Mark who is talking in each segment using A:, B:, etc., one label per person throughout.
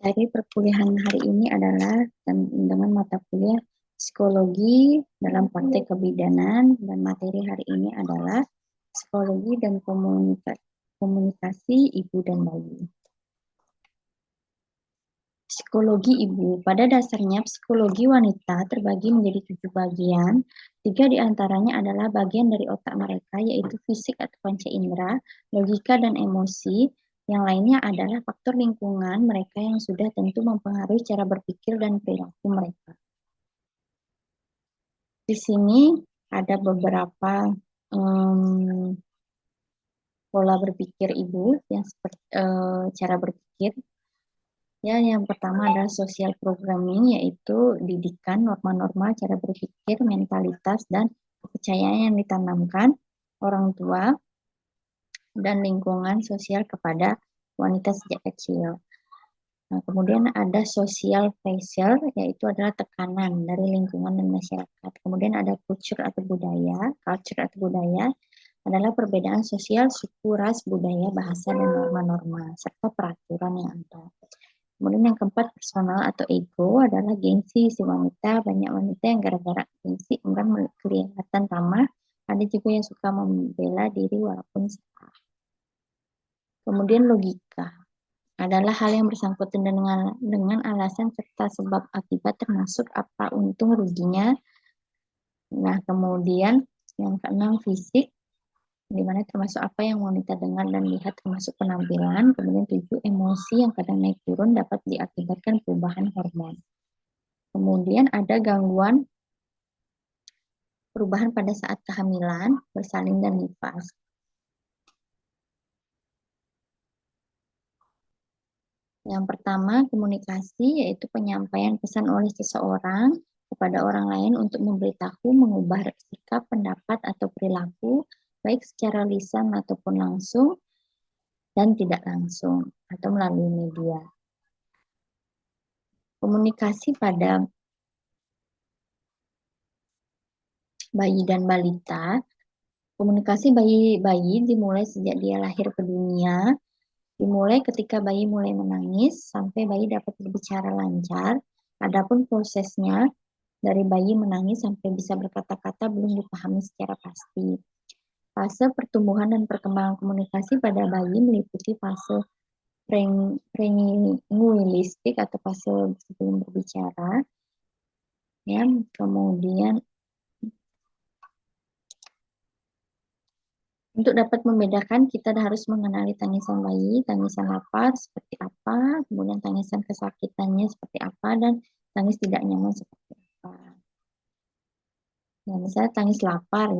A: Materi perkuliahan hari ini adalah dengan mata kuliah psikologi dalam praktek kebidanan, dan materi hari ini adalah psikologi dan komunikasi ibu dan bayi. Psikologi ibu. Pada dasarnya psikologi wanita terbagi menjadi 7 bagian. 3 diantaranya adalah bagian dari otak mereka, yaitu fisik atau panca indera, logika dan emosi. Yang lainnya adalah faktor lingkungan mereka yang sudah tentu mempengaruhi cara berpikir dan perilaku mereka. Di sini ada beberapa pola berpikir ibu yang seperti cara berpikir. Ya, yang pertama adalah social programming, yaitu didikan norma-norma cara berpikir, mentalitas, dan kepercayaan yang ditanamkan orang tua dan lingkungan sosial kepada wanita sejak kecil. Nah, kemudian ada social pressure, yaitu adalah tekanan dari lingkungan dan masyarakat. Kemudian ada culture atau budaya adalah perbedaan sosial, suku, ras, budaya, bahasa, dan norma-norma, serta peraturan yang ada. Kemudian yang keempat, personal atau ego adalah gengsi si wanita. Banyak wanita yang gara-gara gengsi enggan kelihatan ramah. Ada juga yang suka membela diri walaupun salah. Kemudian logika adalah hal yang bersangkutan dengan alasan serta sebab akibat, termasuk apa untung ruginya. Nah, kemudian yang keenam, fisik, di mana termasuk apa yang wanita dengar dan lihat, termasuk penampilan. Kemudian 7, emosi yang kadang naik turun dapat diakibatkan perubahan hormon. Kemudian ada gangguan perubahan pada saat kehamilan, bersalin, dan nifas. Yang pertama, komunikasi, yaitu penyampaian pesan oleh seseorang kepada orang lain untuk memberitahu, mengubah sikap, pendapat, atau perilaku, baik secara lisan ataupun langsung, dan tidak langsung, atau melalui media. Komunikasi pada bayi dan balita. Komunikasi bayi dimulai sejak dia lahir ke dunia, dimulai ketika bayi mulai menangis sampai bayi dapat berbicara lancar. Adapun prosesnya dari bayi menangis sampai bisa berkata-kata belum dipahami secara pasti. Fase pertumbuhan dan perkembangan komunikasi pada bayi meliputi fase prelinguistik atau fase sebelum berbicara. Ya, kemudian untuk dapat membedakan, kita harus mengenali tangisan bayi, tangisan lapar seperti apa, kemudian tangisan kesakitannya seperti apa, dan tangis tidak nyaman seperti apa. Nah, misalnya tangis lapar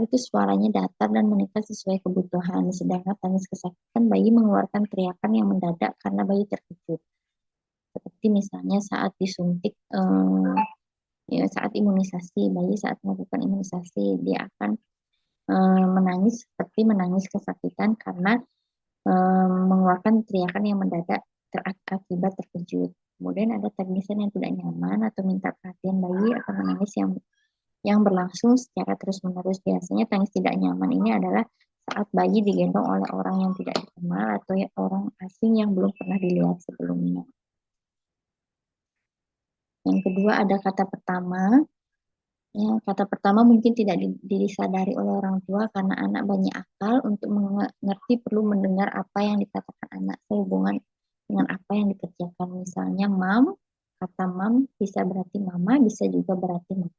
A: itu suaranya datar dan meningkat sesuai kebutuhan, sedangkan tangis kesakitan bayi mengeluarkan teriakan yang mendadak karena bayi terkejut. Seperti misalnya saat disuntik, saat imunisasi, bayi saat melakukan imunisasi, dia akan menangis seperti menangis kesakitan karena mengeluarkan teriakan yang mendadak akibat terkejut. Kemudian ada tangisan yang tidak nyaman atau minta perhatian bayi atau menangis yang berlangsung secara terus-menerus. Biasanya tangis tidak nyaman ini adalah saat bayi digendong oleh orang yang tidak dikenal atau orang asing yang belum pernah dilihat sebelumnya. Yang kedua ada kata pertama. Ya, kata pertama mungkin tidak disadari oleh orang tua karena anak banyak akal untuk mengerti perlu mendengar apa yang dikatakan anak sehubungan dengan apa yang dikerjakan. Misalnya kata mam bisa berarti mama, bisa juga berarti mama.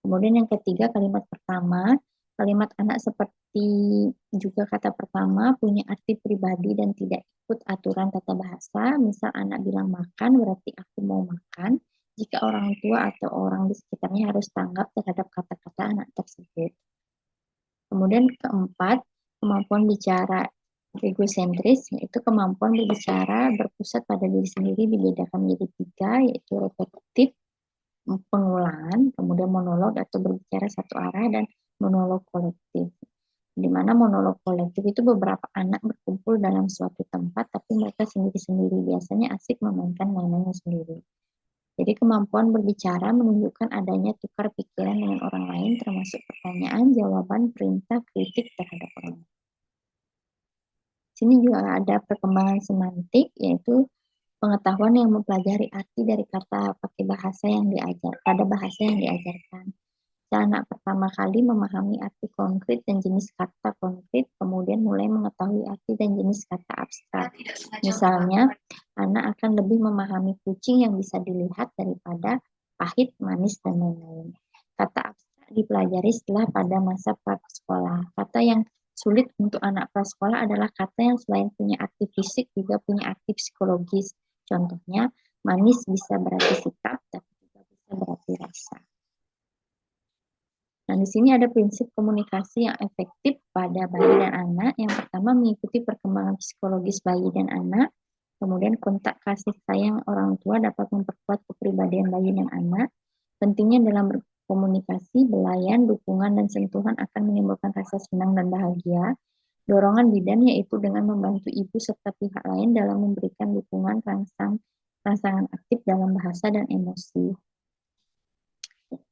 A: Kemudian yang ketiga, kalimat pertama. Kalimat anak seperti juga kata pertama punya arti pribadi dan tidak ikut aturan tata bahasa. Misal anak bilang makan berarti aku mau makan. Jika orang tua atau orang di sekitarnya harus tanggap terhadap kata-kata anak tersebut. Kemudian keempat, kemampuan bicara egosentris, yaitu kemampuan berbicara berpusat pada diri sendiri dibedakan menjadi 3, yaitu repetitif, pengulangan, kemudian monolog atau berbicara satu arah, dan monolog kolektif. Di mana monolog kolektif itu beberapa anak berkumpul dalam suatu tempat, tapi mereka sendiri-sendiri, biasanya asik memainkan mainannya sendiri. Jadi kemampuan berbicara menunjukkan adanya tukar pikiran dengan orang lain, termasuk pertanyaan, jawaban, perintah, kritik terhadap orang lain. Sini juga ada perkembangan semantik, yaitu pengetahuan yang mempelajari arti dari kata pakai bahasa yang diajarkan. Anak pertama kali memahami arti konkret dan jenis kata konkret, kemudian mulai mengetahui arti dan jenis kata abstrak. Misalnya, anak akan lebih memahami kucing yang bisa dilihat daripada pahit, manis, dan lain-lain. Kata abstrak dipelajari setelah pada masa prasekolah. Kata yang sulit untuk anak prasekolah adalah kata yang selain punya arti fisik juga punya arti psikologis. Contohnya, manis bisa berarti sikap, tapi juga bisa berarti rasa. Nah, di sini ada prinsip komunikasi yang efektif pada bayi dan anak. Yang pertama, mengikuti perkembangan psikologis bayi dan anak. Kemudian, kontak kasih sayang orang tua dapat memperkuat kepribadian bayi dan anak. Pentingnya dalam berkomunikasi, belayan, dukungan, dan sentuhan akan menimbulkan rasa senang dan bahagia. Dorongan bidan yaitu dengan membantu ibu serta pihak lain dalam memberikan dukungan rangsangan aktif dalam bahasa dan emosi.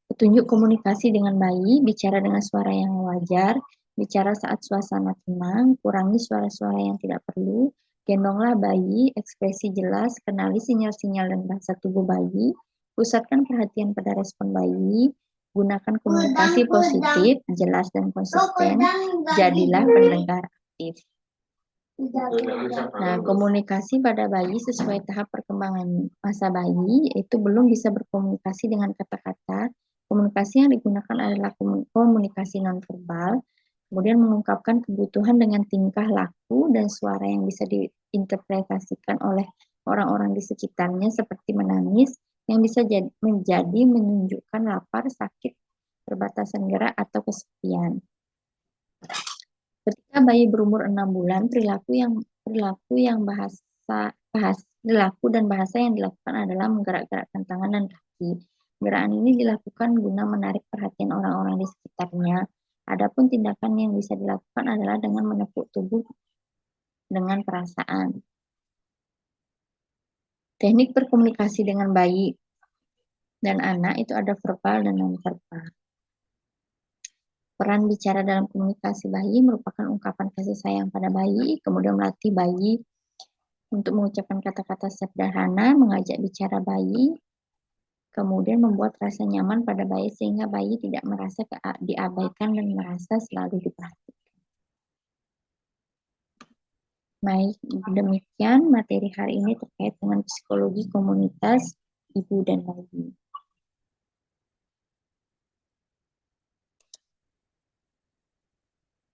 A: Petunjuk komunikasi dengan bayi, bicara dengan suara yang wajar, bicara saat suasana tenang, kurangi suara-suara yang tidak perlu, gendonglah bayi, ekspresi jelas, kenali sinyal-sinyal dan bahasa tubuh bayi, pusatkan perhatian pada respon bayi, gunakan komunikasi positif, jelas dan konsisten, jadilah pendengar aktif. Nah, komunikasi pada bayi sesuai tahap perkembangan masa bayi itu belum bisa berkomunikasi dengan kata-kata. Komunikasi yang digunakan adalah komunikasi nonverbal, kemudian mengungkapkan kebutuhan dengan tingkah laku dan suara yang bisa diinterpretasikan oleh orang-orang di sekitarnya seperti menangis, yang bisa menjadi menunjukkan lapar, sakit, perbatasan gerak, atau kesepian. Ketika bayi berumur 6 bulan, perilaku dan bahasa yang dilakukan adalah menggerak-gerakkan tangan dan kaki. Gerakan ini dilakukan guna menarik perhatian orang-orang di sekitarnya. Adapun tindakan yang bisa dilakukan adalah dengan menepuk tubuh dengan perasaan. Teknik berkomunikasi dengan bayi dan anak itu ada verbal dan non-verbal. Peran bicara dalam komunikasi bayi merupakan ungkapan kasih sayang pada bayi, kemudian melatih bayi untuk mengucapkan kata-kata sederhana, mengajak bicara bayi, kemudian membuat rasa nyaman pada bayi sehingga bayi tidak merasa diabaikan dan merasa selalu diperhatikan. Baik, demikian materi hari ini terkait dengan psikologi komunitas ibu dan bayi.